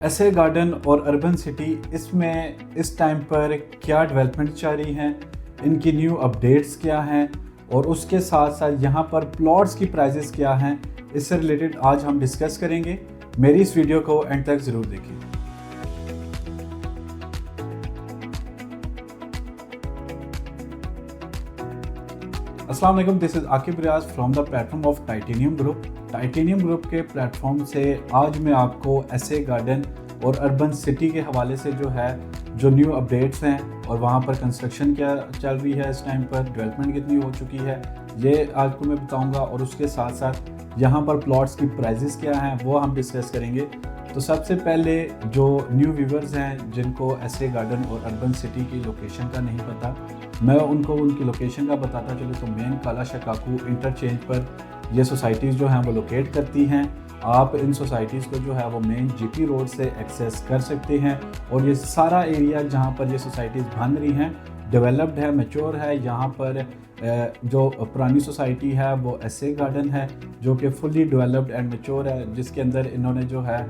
S A Garden और Urban city इसमें इस टाइम पर क्या डेवलपमेंट चल रही हैं, इनकी न्यू अपडेट्स क्या हैं और उसके साथ साथ यहाँ पर प्लॉट्स की प्राइसेस क्या हैं, इससे रिलेटेड आज हम डिस्कस करेंगे। मेरी इस वीडियो को एंड तक ज़रूर देखिए। अस्सलाम वालेकुम, this is Aqib Riyaz from the platform of Titanium Group. Titanium Group के प्लेटफॉर्म से आज मैं आपको एसए गार्डन और अर्बन सिटी के हवाले से जो न्यू अपडेट्स हैं और वहाँ पर कंस्ट्रक्शन क्या चल रही है, इस टाइम पर डेवलपमेंट कितनी हो चुकी है, ये आपको मैं बताऊँगा। और उसके साथ साथ यहाँ पर प्लॉट्स की प्राइजेस क्या हैं वो हम डिस्कस करेंगे। तो सबसे पहले जो न्यू व्यूवर्स हैं जिनको एसए गार्डन और अर्बन सिटी की लोकेशन का नहीं पता, मैं उनको उनकी लोकेशन का बताता चलूँ तो मेन काला शकाकू इंटरचेंज पर ये सोसाइटीज़ जो हैं वो लोकेट करती हैं। आप इन सोसाइटीज़ को जो है वो मेन जीटी रोड से एक्सेस कर सकते हैं और ये सारा एरिया जहाँ पर ये सोसाइटीज़ बन रही हैं डेवलप्ड है, मैच्योर है। यहाँ पर जो पुरानी सोसाइटी है वो एसए गार्डन है जो कि फुली डेवलप्ड एंड मैच्योर है, जिसके अंदर इन्होंने जो है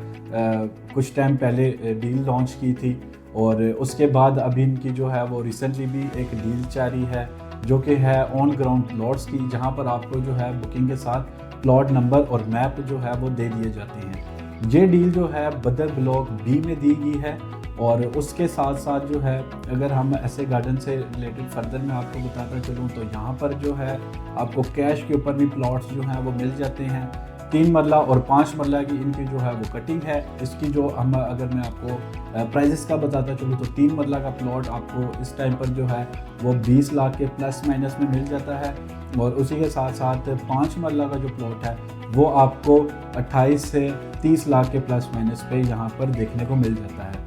कुछ टाइम पहले डील लॉन्च की थी और उसके बाद अभी इनकी जो है वो रिसेंटली भी एक डील जारी है जो कि है ऑन ग्राउंड प्लॉट्स की, जहाँ पर आपको जो है बुकिंग के साथ प्लॉट नंबर और मैप जो है वो दे दिए जाते हैं। ये डील जो है बदर ब्लॉक बी में दी गई है। और उसके साथ साथ जो है अगर हम ऐसे गार्डन से रिलेटेड फर्दर मैं आपको बताता चलूँ तो यहाँ पर जो है आपको कैश के ऊपर भी प्लॉट्स जो हैं वो मिल जाते हैं। 3 मरला और 5 मरला की इनकी जो है वो कटिंग है। इसकी जो हम अगर मैं आपको प्राइजेस का बताता चलूँ तो 3 मरला का प्लॉट आपको इस टाइम पर जो है वो 20 लाख के प्लस माइनस में मिल जाता है और उसी के साथ साथ 5 मरला का जो प्लॉट है वो आपको 28 से 30 लाख के प्लस माइनस पे यहाँ पर देखने को मिल जाता है।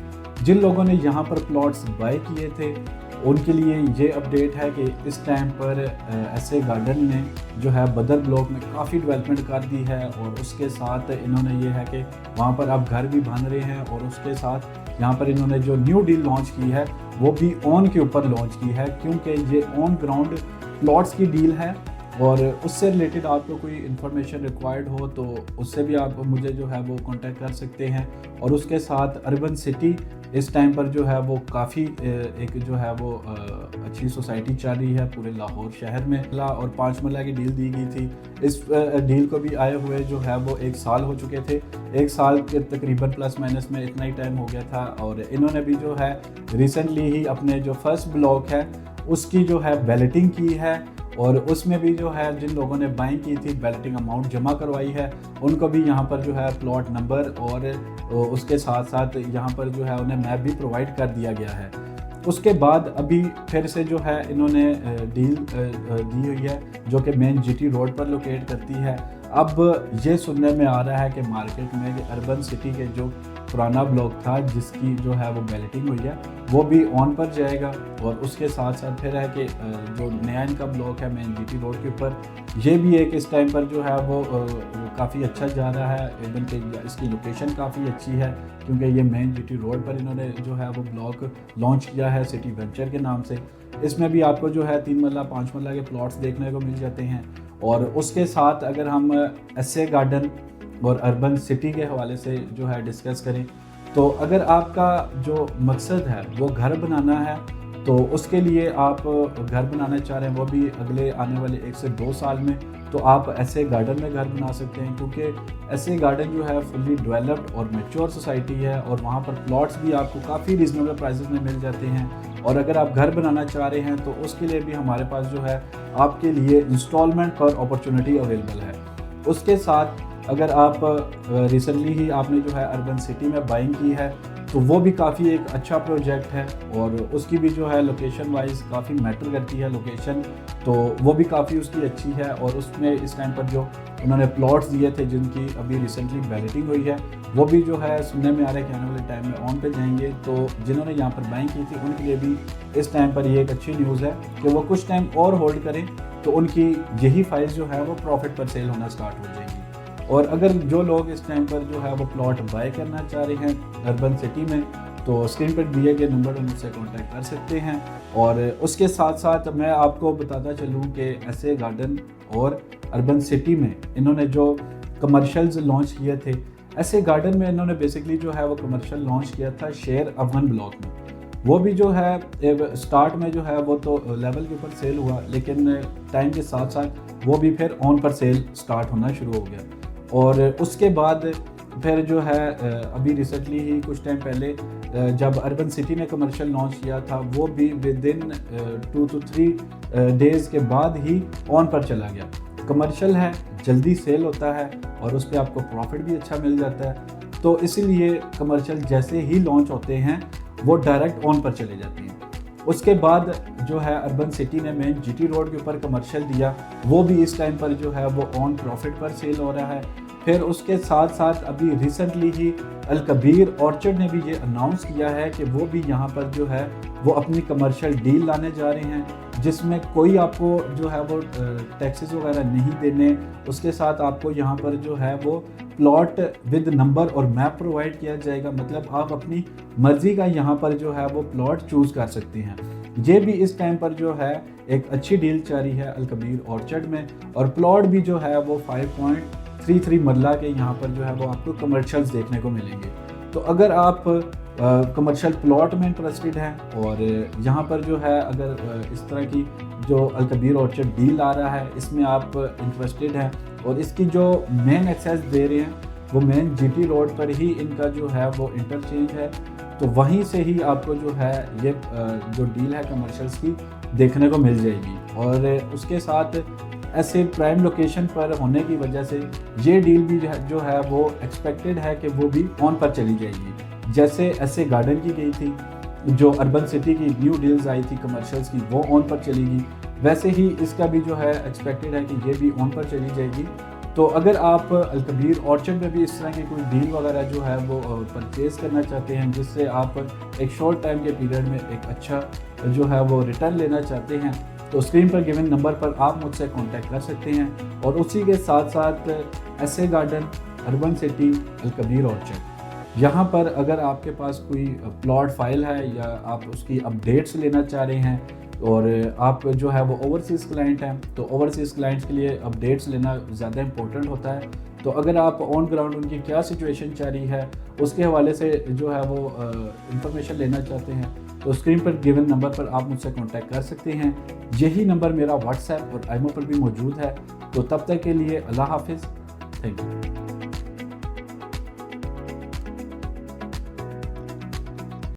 जिन लोगों ने यहाँ पर प्लॉट्स बाय किए थे उनके लिए ये अपडेट है कि इस टाइम पर एसए गार्डन ने जो है बदर ब्लॉक में काफ़ी डेवलपमेंट कर दी है और उसके साथ इन्होंने ये है कि वहाँ पर अब घर भी बन रहे हैं और उसके साथ यहाँ पर इन्होंने जो न्यू डील लॉन्च की है वो भी ऑन के ऊपर लॉन्च की है, क्योंकि ये ऑन ग्राउंड प्लॉट्स की डील है। और उससे रिलेटेड आपको कोई इन्फॉर्मेशन रिक्वायर्ड हो तो उससे भी आप मुझे जो है वो कांटेक्ट कर सकते हैं। और उसके साथ अर्बन सिटी इस टाइम पर जो है वो काफ़ी एक जो है वो अच्छी सोसाइटी चल रही है पूरे लाहौर शहर में। और 5 मरला की डील दी गई थी। इस डील को भी आए हुए जो है वो 1 साल हो चुके थे, 1 साल के तकरीबन प्लस माइनस में इतना ही टाइम हो गया था। और इन्होंने भी जो है रिसेंटली ही अपने जो फर्स्ट ब्लॉक है उसकी जो है बैलेटिंग की है और उसमें भी जो है जिन लोगों ने बाइंग की थी बैलेटिंग अमाउंट जमा करवाई है उनको भी यहाँ पर जो है प्लॉट नंबर और उसके साथ साथ यहाँ पर जो है उन्हें मैप भी प्रोवाइड कर दिया गया है। उसके बाद अभी फिर से जो है इन्होंने डील दी हुई है जो कि मेन जीटी रोड पर लोकेट करती है। अब ये सुनने में आ रहा है कि मार्केट में कि अर्बन सिटी के जो पुराना ब्लॉक था जिसकी जो है वो बैलेटिंग हुई है वो भी ऑन पर जाएगा और उसके साथ साथ फिर है कि जो नया इनका ब्लॉक है मेन जीटी रोड के ऊपर ये भी एक इस टाइम पर जो है वो काफ़ी अच्छा जा रहा है। इवन के इसकी लोकेशन काफ़ी अच्छी है क्योंकि ये मेन जीटी रोड पर इन्होंने जो है वो ब्लॉक लॉन्च किया है सिटी वेंचर के नाम से। इसमें भी आपको जो है 3 मरला 5 मरला के प्लॉट्स देखने को मिल जाते हैं। और उसके साथ अगर हम एसए गार्डन और अर्बन सिटी के हवाले से जो है डिस्कस करें तो अगर आपका जो मकसद है वो घर बनाना है तो उसके लिए आप घर बनाना चाह रहे हैं वो भी अगले आने वाले 1 से 2 साल में, तो आप ऐसे गार्डन में घर बना सकते हैं क्योंकि ऐसे गार्डन जो है फुली डेवलप्ड और मैच्योर सोसाइटी है और वहाँ पर प्लॉट्स भी आपको काफ़ी रीजनेबल प्राइसेस में मिल जाते हैं। और अगर आप घर बनाना चाह रहे हैं तो उसके लिए भी हमारे पास जो है आपके लिए इंस्टॉलमेंट पर अपॉर्चुनिटी अवेलेबल है। उसके साथ अगर आप रिसेंटली ही आपने जो है अर्बन सिटी में बाइंग की है तो वो भी काफ़ी एक अच्छा प्रोजेक्ट है और उसकी भी जो है लोकेशन वाइज काफ़ी मैटर करती है लोकेशन, तो वो भी काफ़ी उसकी अच्छी है। और उसमें इस टाइम पर जो उन्होंने प्लॉट्स दिए थे जिनकी अभी रिसेंटली बैलेटिंग हुई है वो भी जो है सुनने में आ रहा है कि आने वाले टाइम में ऑन पे जाएंगे। तो जिन्होंने यहाँ पर बाइंग की थी उनके लिए भी इस टाइम पर ये एक अच्छी न्यूज़ है कि वो कुछ टाइम और होल्ड करें तो उनकी यही फाइल जो है वो प्रॉफिट पर सेल होना स्टार्ट हो जाएगी। और अगर जो लोग इस टाइम पर जो है वो प्लॉट बाय करना चाह रहे हैं अर्बन सिटी में तो स्क्रीन पर दिए गए नंबर पर मुझसे कांटेक्ट कर सकते हैं। और उसके साथ साथ मैं आपको बताता चलूँ कि एसए गार्डन और अर्बन सिटी में इन्होंने जो कमर्शियल्स लॉन्च किए थे ऐसे गार्डन में इन्होंने बेसिकली जो है वो कमर्शियल लॉन्च किया था शेर अफगान ब्लॉक में। वो भी जो है स्टार्ट में जो है वो तो लेवल के ऊपर सेल हुआ, लेकिन टाइम के साथ साथ वो भी फिर ऑन पर सेल स्टार्ट होना शुरू हो गया। और उसके बाद फिर जो है अभी रिसेंटली ही कुछ टाइम पहले जब अर्बन सिटी ने कमर्शियल लॉन्च किया था, वो भी विद इन 2 to 3 डेज़ के बाद ही ऑन पर चला गया। कमर्शियल है, जल्दी सेल होता है और उस पर आपको प्रॉफिट भी अच्छा मिल जाता है, तो इसीलिए कमर्शियल जैसे ही लॉन्च होते हैं वो डायरेक्ट ऑन पर चले जाते हैं। उसके बाद जो है अर्बन सिटी ने मेन जीटी रोड के ऊपर कमर्शियल दिया, वो भी इस टाइम पर जो है वो ऑन प्रॉफिट पर सेल हो रहा है। फिर उसके साथ साथ अभी रिसेंटली ही अल कबीर ऑर्चर्ड ने भी ये अनाउंस किया है कि वो भी यहाँ पर जो है वो अपनी कमर्शियल डील लाने जा रहे हैं, जिसमें कोई आपको जो है वो टैक्सेस वगैरह नहीं देने। उसके साथ आपको यहाँ पर जो है वो प्लॉट विद नंबर और मैप प्रोवाइड किया जाएगा, मतलब आप अपनी मर्ज़ी का यहाँ पर जो है वो प्लॉट चूज़ कर सकते हैं। ये भी इस टाइम पर जो है एक अच्छी डील चल रही है अल कबीर ऑर्चर्ड में, और प्लॉट भी जो है वो 5.33 मरला के यहाँ पर जो है वो आपको कमर्शियल्स देखने को मिलेंगे। तो अगर आप कमर्शियल प्लॉट में इंटरेस्टेड हैं और यहाँ पर जो है अगर इस तरह की जो अल कबीर ऑर्चर्ड डील आ रहा है इसमें आप इंटरेस्टेड हैं और इसकी जो मेन एक्सेस दे रहे हैं वो मेन जीटी रोड पर ही इनका जो है वो इंटरचेंज है, तो वहीं से ही आपको जो है ये जो डील है कमर्शियल्स की देखने को मिल जाएगी। और उसके साथ ऐसे प्राइम लोकेशन पर होने की वजह से ये डील भी जो है वो एक्सपेक्टेड है कि वो भी ऑन पर चली जाएगी। जैसे ऐसे गार्डन की गई थी, जो अर्बन सिटी की न्यू डील्स आई थी कमर्शियल्स की, वो ऑन पर चलेगी, वैसे ही इसका भी जो है एक्सपेक्टेड है कि ये भी ऑन पर चली जाएगी। तो अगर आप अल कबीर ऑर्चर्ड में भी इस तरह की कोई डील वगैरह जो है वो परचेज़ करना चाहते हैं, जिससे आप एक शॉर्ट टाइम के पीरियड में एक अच्छा जो है वो रिटर्न लेना चाहते हैं, तो स्क्रीन पर गिवन नंबर पर आप मुझसे कांटेक्ट कर सकते हैं। और उसी के साथ साथ ऐसे गार्डन अर्बन सिटी अल कबीर ऑर्चर्ड, यहाँ पर अगर आपके पास कोई प्लॉट फाइल है या आप उसकी अपडेट्स लेना चाह रहे हैं और आप जो है वो ओवरसीज़ क्लाइंट हैं, तो ओवरसीज़ क्लाइंट्स के लिए अपडेट्स लेना ज़्यादा इंपॉर्टेंट होता है। तो अगर आप ऑन ग्राउंड उनकी क्या सिचुएशन चल रही है उसके हवाले से जो है वो इंफॉर्मेशन लेना चाहते हैं, तो स्क्रीन पर गिवन नंबर पर आप मुझसे कांटेक्ट कर सकते हैं। यही नंबर मेरा व्हाट्सएप और आईमो पर भी मौजूद है। तो तब तक के लिए अल्लाह हाफिज़, थैंक यू।